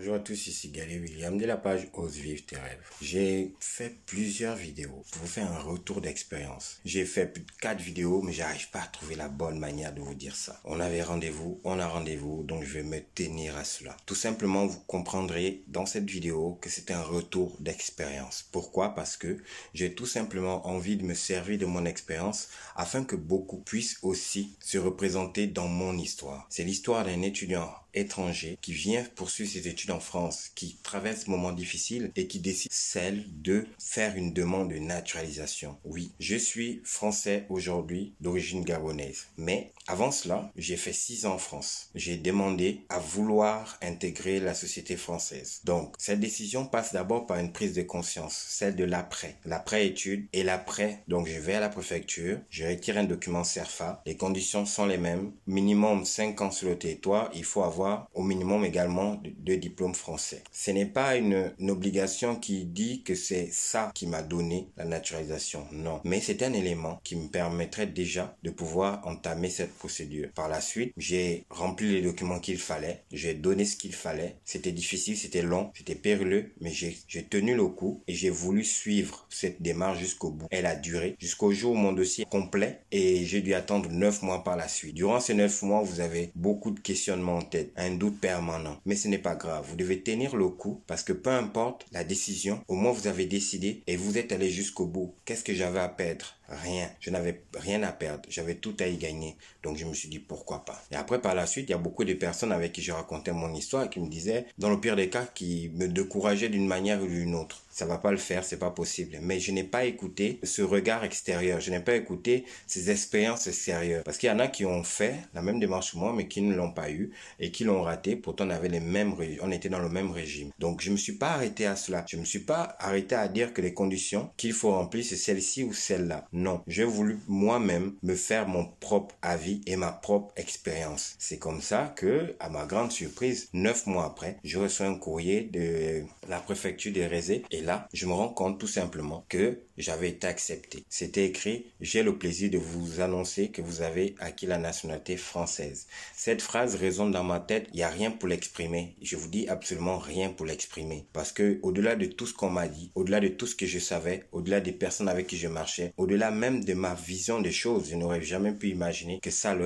Bonjour à tous, ici Galé William de la page Ose Vivre Tes Rêves. J'ai fait plusieurs vidéos pour vous faire un retour d'expérience. J'ai fait plus de 4 vidéos, mais j'arrive pas à trouver la bonne manière de vous dire ça. On avait rendez-vous, on a rendez-vous, donc je vais me tenir à cela. Tout simplement, vous comprendrez dans cette vidéo que c'est un retour d'expérience. Pourquoi? Parce que j'ai tout simplement envie de me servir de mon expérience afin que beaucoup puissent aussi se représenter dans mon histoire. C'est l'histoire d'un étudiant étranger qui vient poursuivre ses études en France, qui traverse un moment difficile et qui décide celle de faire une demande de naturalisation. Oui, je suis français aujourd'hui d'origine gabonaise, mais avant cela, j'ai fait 6 ans en France. J'ai demandé à vouloir intégrer la société française. Donc, cette décision passe d'abord par une prise de conscience, celle de l'après. L'après-étude et l'après. Donc, je vais à la préfecture, je retire un document CERFA. Les conditions sont les mêmes. Minimum 5 ans sur le territoire. Il faut avoir au minimum également 2 diplômes français. Ce n'est pas une obligation qui dit que c'est ça qui m'a donné la naturalisation. Non. Mais c'est un élément qui me permettrait déjà de pouvoir entamer cette procédure. Par la suite, j'ai rempli les documents qu'il fallait. J'ai donné ce qu'il fallait. C'était difficile, c'était long, c'était périlleux, mais j'ai tenu le coup et j'ai voulu suivre cette démarche jusqu'au bout. Elle a duré jusqu'au jour où mon dossier est complet et j'ai dû attendre 9 mois par la suite. Durant ces 9 mois, vous avez beaucoup de questionnements en tête, un doute permanent. Mais ce n'est pas grave. Vous devez tenir le coup parce que peu importe la décision, au moins vous avez décidé et vous êtes allé jusqu'au bout. Qu'est-ce que j'avais à perdre? Rien. Je n'avais rien à perdre. J'avais tout à y gagner. Donc je me suis dit pourquoi pas. Et après par la suite, il y a beaucoup de personnes avec qui je racontais mon histoire qui me disaient, dans le pire des cas, qui me décourageaient d'une manière ou d'une autre. Ça va pas le faire, c'est pas possible. Mais je n'ai pas écouté ce regard extérieur. Je n'ai pas écouté ces expériences extérieures. Parce qu'il y en a qui ont fait la même démarche que moi, mais qui ne l'ont pas eu et qui l'ont raté. Pourtant, on était dans le même régime. Donc, je me suis pas arrêté à cela. Je me suis pas arrêté à dire que les conditions qu'il faut remplir, c'est celle-ci ou celle-là. Non. J'ai voulu moi-même me faire mon propre avis et ma propre expérience. C'est comme ça que, à ma grande surprise, 9 mois après, je reçois un courrier de la préfecture des Rézé et là, je me rends compte tout simplement que j'avais été accepté. C'était écrit, j'ai le plaisir de vous annoncer que vous avez acquis la nationalité française. Cette phrase résonne dans ma tête, il n'y a rien pour l'exprimer. Je vous dis absolument rien pour l'exprimer. Parce que au-delà de tout ce qu'on m'a dit, au-delà de tout ce que je savais, au-delà des personnes avec qui je marchais, au-delà même de ma vision des choses, je n'aurais jamais pu imaginer que ça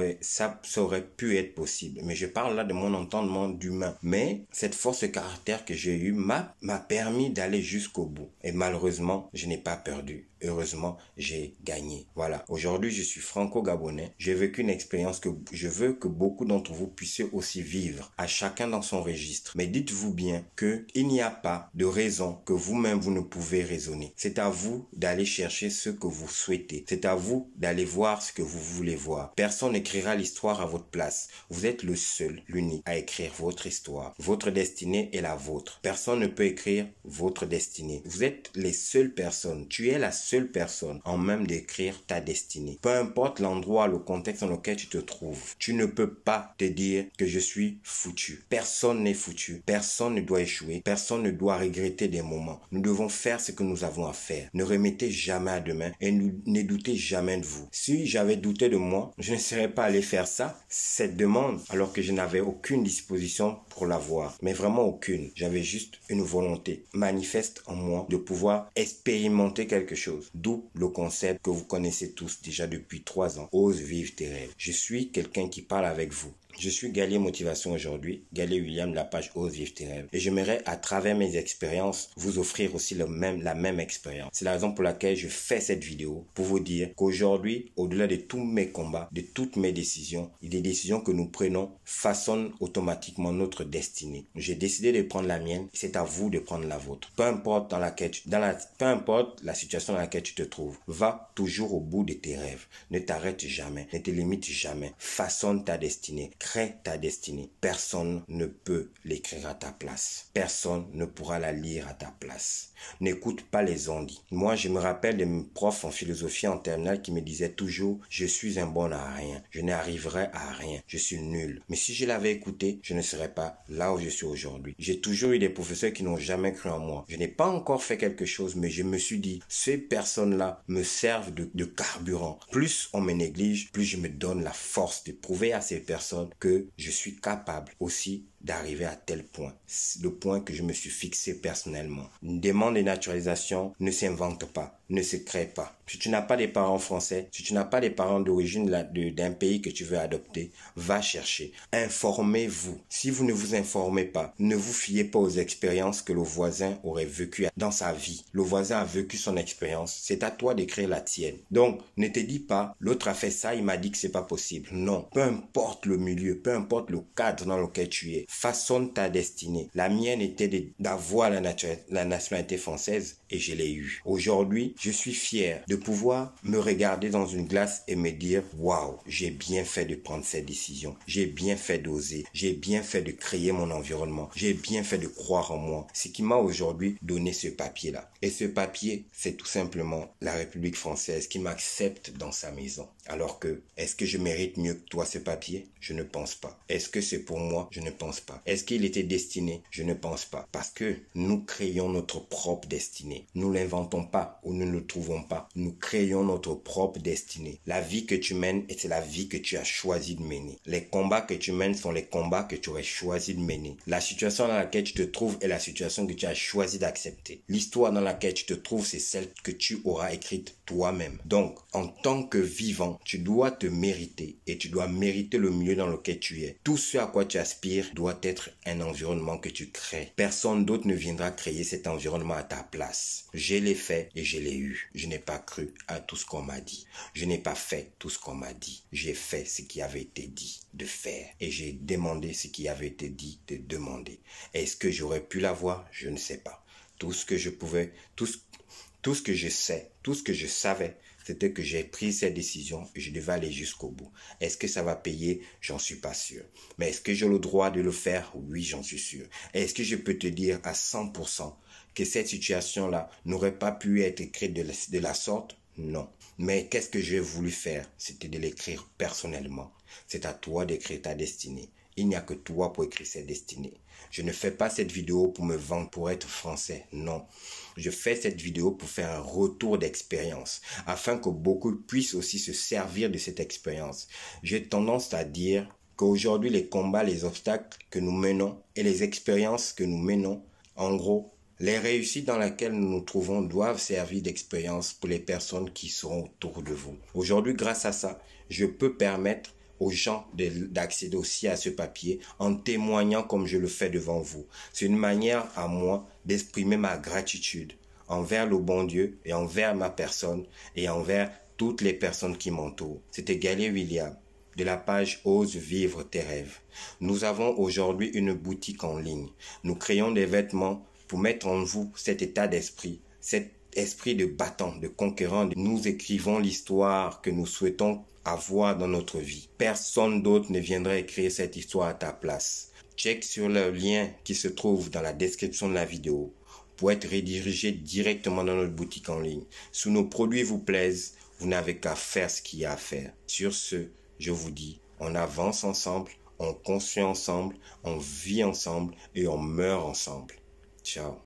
aurait pu être possible. Mais je parle là de mon entendement d'humain. Mais cette force de caractère que j'ai eue m'a permis d'aller jusqu'au bout. Et malheureusement, je n'ai pas perdu. Heureusement, j'ai gagné. Voilà. Aujourd'hui, je suis franco-gabonais. J'ai vécu une expérience que je veux que beaucoup d'entre vous puissiez aussi vivre, à chacun dans son registre. Mais dites-vous bien que il n'y a pas de raison que vous-même vous ne pouvez raisonner. C'est à vous d'aller chercher ce que vous souhaitez. C'est à vous d'aller voir ce que vous voulez voir. Personne n'écrira l'histoire à votre place. Vous êtes le seul, l'unique à écrire votre histoire. Votre destinée est la vôtre. Personne ne peut écrire votre destinée. Vous êtes les seules personnes. Tu es la seule personne en même d'écrire ta destinée. Peu importe l'endroit, le contexte dans lequel tu te trouves, tu ne peux pas te dire que je suis foutu. Personne n'est foutu. Personne ne doit échouer. Personne ne doit regretter des moments. Nous devons faire ce que nous avons à faire. Ne remettez jamais à demain et ne doutez jamais de vous. Si j'avais douté de moi, je ne serais pas allé faire ça, cette demande, alors que je n'avais aucune disposition pour l'avoir. Mais vraiment aucune. J'avais juste une volonté manifeste en moi de pouvoir expérimenter quelque chose. D'où le concept que vous connaissez tous déjà depuis 3 ans. Ose vivre tes rêves. Je suis quelqu'un qui parle avec vous. Je suis Galé Motivation aujourd'hui, Galé William de la page Ose Vivre Tes Rêves. Et j'aimerais, à travers mes expériences, vous offrir aussi la même expérience. C'est la raison pour laquelle je fais cette vidéo, pour vous dire qu'aujourd'hui, au-delà de tous mes combats, de toutes mes décisions, et des décisions que nous prenons façonnent automatiquement notre destinée. J'ai décidé de prendre la mienne, c'est à vous de prendre la vôtre. Peu importe peu importe la situation dans laquelle tu te trouves, va toujours au bout de tes rêves. Ne t'arrête jamais, ne te limite jamais. Façonne ta destinée. Crée ta destinée. Personne ne peut l'écrire à ta place. Personne ne pourra la lire à ta place. N'écoute pas les on-dit. Moi, je me rappelle de mes profs en philosophie en terminale qui me disaient toujours « Je suis un bon à rien. Je n'arriverai à rien. Je suis nul. » Mais si je l'avais écouté, je ne serais pas là où je suis aujourd'hui. J'ai toujours eu des professeurs qui n'ont jamais cru en moi. Je n'ai pas encore fait quelque chose, mais je me suis dit « Ces personnes-là me servent de carburant. » Plus on me néglige, plus je me donne la force de prouver à ces personnes que je suis capable aussi d'arriver à tel point. C'est le point que je me suis fixé personnellement. Une demande de naturalisation ne s'invente pas, ne se crée pas. Si tu n'as pas des parents français, si tu n'as pas des parents d'origine d'un pays que tu veux adopter, va chercher. Informez-vous. Si vous ne vous informez pas, ne vous fiez pas aux expériences que le voisin aurait vécues dans sa vie. Le voisin a vécu son expérience. C'est à toi d'écrire la tienne. Donc, ne te dis pas, l'autre a fait ça, il m'a dit que c'est pas possible. Non. Peu importe le milieu, peu importe le cadre dans lequel tu es, façonne ta destinée. La mienne était d'avoir la nationalité française et je l'ai eu. Aujourd'hui, je suis fier de pouvoir me regarder dans une glace et me dire « Waouh, j'ai bien fait de prendre cette décision. J'ai bien fait d'oser. J'ai bien fait de créer mon environnement. J'ai bien fait de croire en moi. » Ce qui m'a aujourd'hui donné ce papier-là. Et ce papier, c'est tout simplement la République française qui m'accepte dans sa maison. Alors que, est-ce que je mérite mieux que toi ce papier? Je ne pense pas. Est-ce que c'est pour moi? Je ne pense pas. Est-ce qu'il était destiné? Je ne pense pas. Parce que nous créons notre propre destinée. Nous l'inventons pas ou nous ne le trouvons pas. Nous créons notre propre destinée. La vie que tu mènes, c'est la vie que tu as choisi de mener. Les combats que tu mènes sont les combats que tu aurais choisi de mener. La situation dans laquelle tu te trouves est la situation que tu as choisi d'accepter. L'histoire dans laquelle tu te trouves, c'est celle que tu auras écrite toi-même. Donc, en tant que vivant, tu dois te mériter et tu dois mériter le milieu dans lequel tu es. Tout ce à quoi tu aspires doit être un environnement que tu crées. Personne d'autre ne viendra créer cet environnement à ta place. Je l'ai fait et je l'ai eu. Je n'ai pas cru à tout ce qu'on m'a dit. Je n'ai pas fait tout ce qu'on m'a dit. J'ai fait ce qui avait été dit de faire et j'ai demandé ce qui avait été dit de demander. Est-ce que j'aurais pu l'avoir? Je ne sais pas. Tout ce que je pouvais, tout ce que je sais, tout ce que je savais, c'était que j'ai pris cette décision et je devais aller jusqu'au bout. Est-ce que ça va payer? J'en suis pas sûr. Mais est-ce que j'ai le droit de le faire? Oui, j'en suis sûr. Est-ce que je peux te dire à 100% que cette situation-là n'aurait pas pu être écrite de la sorte? Non. Mais qu'est-ce que j'ai voulu faire? C'était de l'écrire personnellement. C'est à toi d'écrire ta destinée. Il n'y a que toi pour écrire cette destinée. Je ne fais pas cette vidéo pour me vendre, pour être français. Non. Je fais cette vidéo pour faire un retour d'expérience, afin que beaucoup puissent aussi se servir de cette expérience. J'ai tendance à dire qu'aujourd'hui, les combats, les obstacles que nous menons et les expériences que nous menons, en gros, les réussites dans lesquelles nous nous trouvons doivent servir d'expérience pour les personnes qui seront autour de vous. Aujourd'hui, grâce à ça, je peux permettre aux gens d'accéder aussi à ce papier en témoignant comme je le fais devant vous. C'est une manière à moi d'exprimer ma gratitude envers le bon Dieu et envers ma personne et envers toutes les personnes qui m'entourent. C'était Galier William de la page Ose vivre tes rêves. Nous avons aujourd'hui une boutique en ligne. Nous créons des vêtements pour mettre en vous cet état d'esprit, cet esprit de battant, de conquérant. Nous écrivons l'histoire que nous souhaitons avoir dans notre vie. Personne d'autre ne viendra écrire cette histoire à ta place. Check sur le lien qui se trouve dans la description de la vidéo pour être redirigé directement dans notre boutique en ligne. Si nos produits vous plaisent, vous n'avez qu'à faire ce qu'il y a à faire. Sur ce, je vous dis, on avance ensemble, on construit ensemble, on vit ensemble et on meurt ensemble. Ciao.